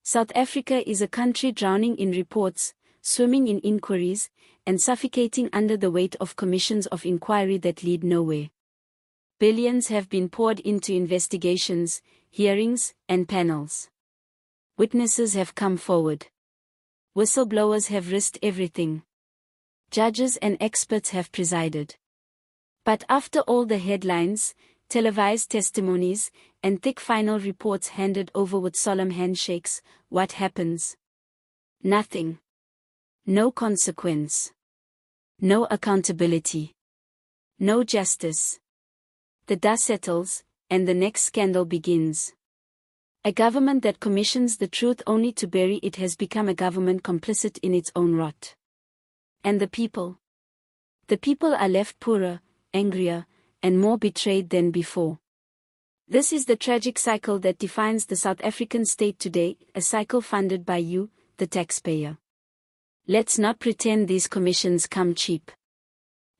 South Africa is a country drowning in reports, swimming in inquiries, and suffocating under the weight of commissions of inquiry that lead nowhere. Billions have been poured into investigations, hearings, and panels. Witnesses have come forward. Whistleblowers have risked everything. Judges and experts have presided. But after all the headlines, televised testimonies, and thick final reports handed over with solemn handshakes, what happens? Nothing. No consequence. No accountability. No justice. The dust settles, and the next scandal begins. A government that commissions the truth only to bury it has become a government complicit in its own rot. And the people? The people are left poorer, angrier, and more betrayed than before. This is the tragic cycle that defines the South African state today, a cycle funded by you, the taxpayer. Let's not pretend these commissions come cheap.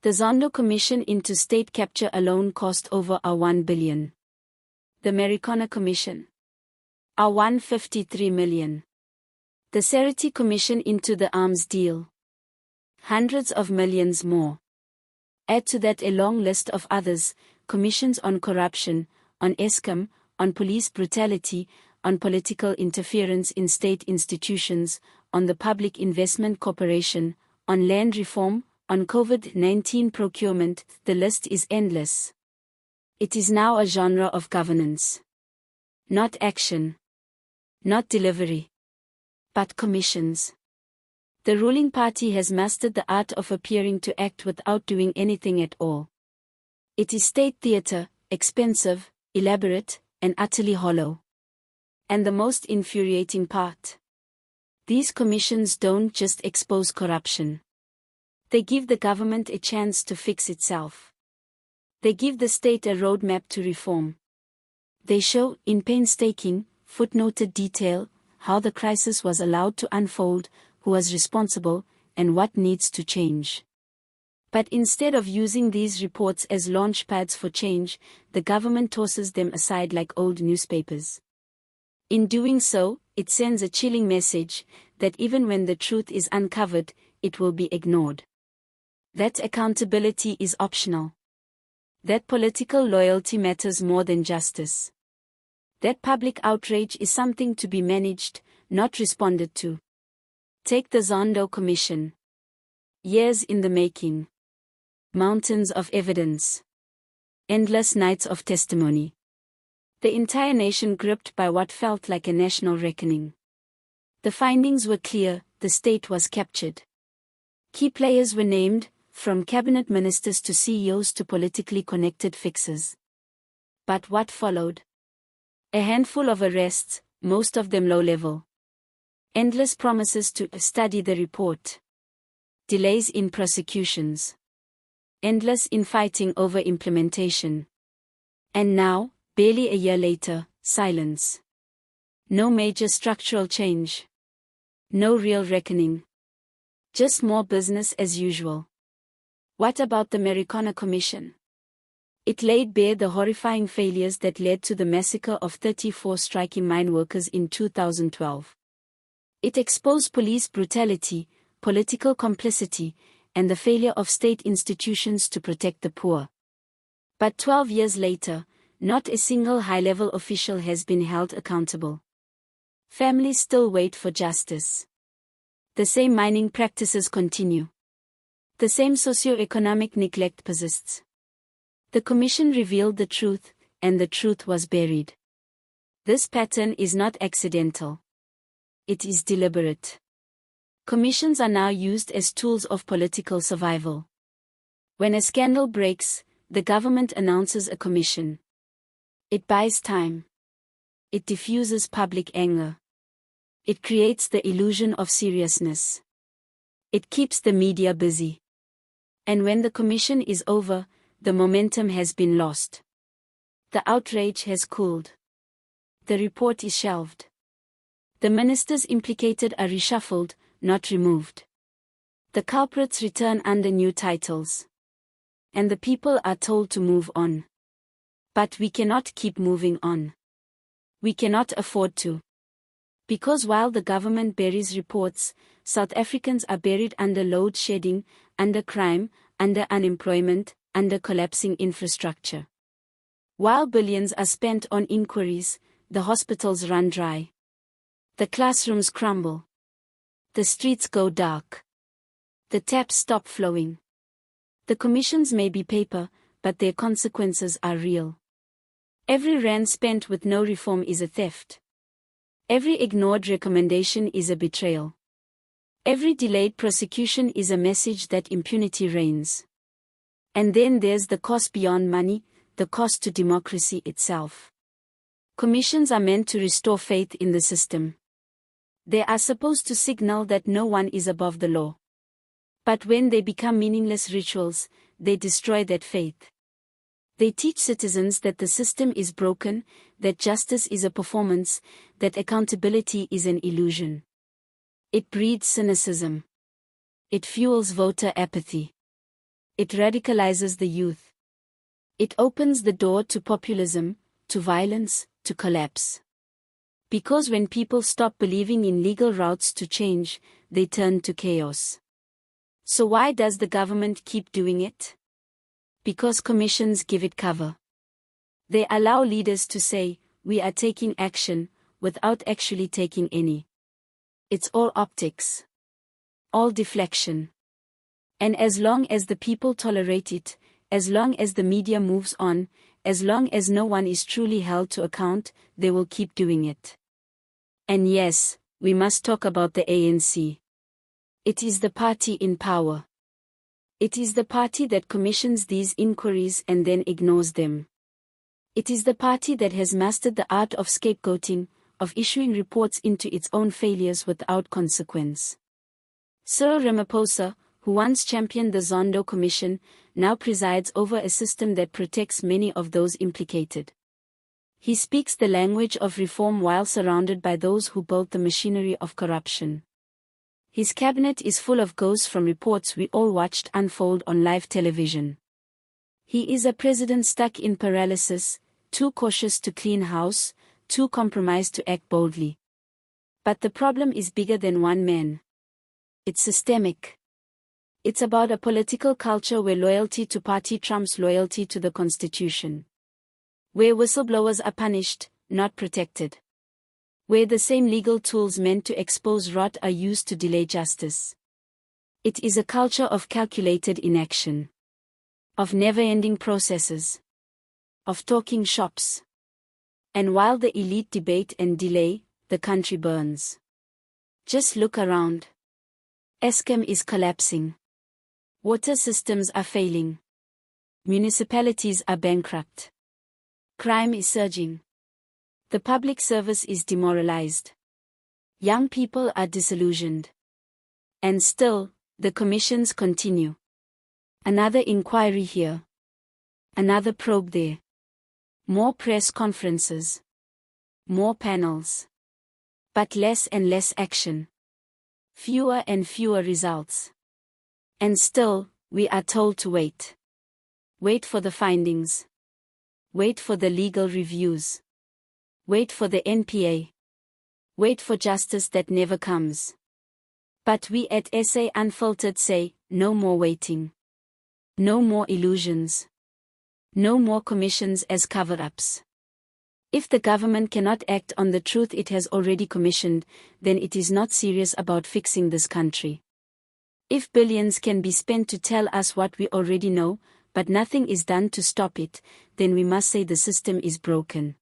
The Zondo commission into state capture alone cost over R1 billion. The Marikana commission. R153 million. The Seriti commission into the arms deal. Hundreds of millions more. Add to that a long list of others, commissions on corruption, on Eskom, on police brutality, on political interference in state institutions, on the Public Investment Corporation, on land reform, on COVID-19 procurement. The list is endless. It is now a genre of governance. Not action. Not delivery. But commissions. The ruling party has mastered the art of appearing to act without doing anything at all. It is state theater, expensive, elaborate, and utterly hollow. And the most infuriating part? These commissions don't just expose corruption. They give the government a chance to fix itself. They give the state a roadmap to reform. They show, in painstaking, footnoted detail, how the crisis was allowed to unfold, who was responsible, and what needs to change. But instead of using these reports as launch pads for change, the government tosses them aside like old newspapers. In doing so, it sends a chilling message, that even when the truth is uncovered, it will be ignored. That accountability is optional. That political loyalty matters more than justice. That public outrage is something to be managed, not responded to. Take the Zondo Commission. Years in the making. Mountains of evidence. Endless nights of testimony. The entire nation gripped by what felt like a national reckoning. The findings were clear, the state was captured. Key players were named, from cabinet ministers to CEOs to politically connected fixers. But what followed? A handful of arrests, most of them low-level. Endless promises to study the report. Delays in prosecutions. Endless infighting over implementation. And now, barely a year later, silence. No major structural change. No real reckoning. Just more business as usual. What about the Marikana Commission? It laid bare the horrifying failures that led to the massacre of 34 striking mine workers in 2012. It exposed police brutality, political complicity, and the failure of state institutions to protect the poor. But 12 years later, not a single high-level official has been held accountable. Families still wait for justice. The same mining practices continue. The same socio-economic neglect persists. The commission revealed the truth, and the truth was buried. This pattern is not accidental. It is deliberate. Commissions are now used as tools of political survival. When a scandal breaks, the government announces a commission. It buys time. It diffuses public anger. It creates the illusion of seriousness. It keeps the media busy. And when the commission is over, the momentum has been lost. The outrage has cooled. The report is shelved. The ministers implicated are reshuffled, not removed. The culprits return under new titles. And the people are told to move on. But we cannot keep moving on. We cannot afford to. Because while the government buries reports, South Africans are buried under load shedding, under crime, under unemployment, under collapsing infrastructure. While billions are spent on inquiries, the hospitals run dry. The classrooms crumble. The streets go dark. The taps stop flowing. The commissions may be paper, but their consequences are real. Every rand spent with no reform is a theft. Every ignored recommendation is a betrayal. Every delayed prosecution is a message that impunity reigns. And then there's the cost beyond money, the cost to democracy itself. Commissions are meant to restore faith in the system. They are supposed to signal that no one is above the law. But when they become meaningless rituals, they destroy that faith. They teach citizens that the system is broken, that justice is a performance, that accountability is an illusion. It breeds cynicism. It fuels voter apathy. It radicalizes the youth. It opens the door to populism, to violence, to collapse. Because when people stop believing in legal routes to change, they turn to chaos. So why does the government keep doing it? Because commissions give it cover. They allow leaders to say, "We are taking action," without actually taking any. It's all optics. All deflection. And as long as the people tolerate it, as long as the media moves on, as long as no one is truly held to account, they will keep doing it. And yes, we must talk about the ANC. It is the party in power. It is the party that commissions these inquiries and then ignores them. It is the party that has mastered the art of scapegoating, of issuing reports into its own failures without consequence. Cyril Ramaphosa, who once championed the Zondo Commission, now presides over a system that protects many of those implicated. He speaks the language of reform while surrounded by those who built the machinery of corruption. His cabinet is full of ghosts from reports we all watched unfold on live television. He is a president stuck in paralysis, too cautious to clean house, too compromised to act boldly. But the problem is bigger than one man. It's systemic. It's about a political culture where loyalty to party trumps loyalty to the Constitution. Where whistleblowers are punished, not protected. Where the same legal tools meant to expose rot are used to delay justice. It is a culture of calculated inaction. Of never-ending processes. Of talking shops. And while the elite debate and delay, the country burns. Just look around. Eskom is collapsing. Water systems are failing. Municipalities are bankrupt. Crime is surging. The public service is demoralized. Young people are disillusioned. And still, the commissions continue. Another inquiry here. Another probe there. More press conferences. More panels. But less and less action. Fewer and fewer results. And still, we are told to wait. Wait for the findings. Wait for the legal reviews. Wait for the NPA. Wait for justice that never comes. But we at SA Unfiltered say, no more waiting. No more illusions. No more commissions as cover-ups. If the government cannot act on the truth it has already commissioned, then it is not serious about fixing this country. If billions can be spent to tell us what we already know, but nothing is done to stop it, then we must say the system is broken.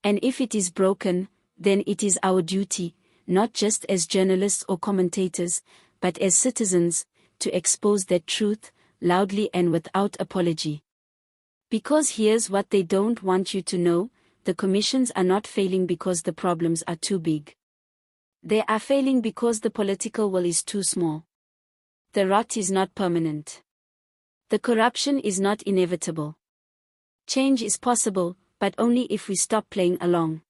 And if it is broken, then it is our duty, not just as journalists or commentators, but as citizens, to expose that truth, loudly and without apology. Because here's what they don't want you to know, the commissions are not failing because the problems are too big. They are failing because the political will is too small. The rot is not permanent. The corruption is not inevitable. Change is possible, but only if we stop playing along.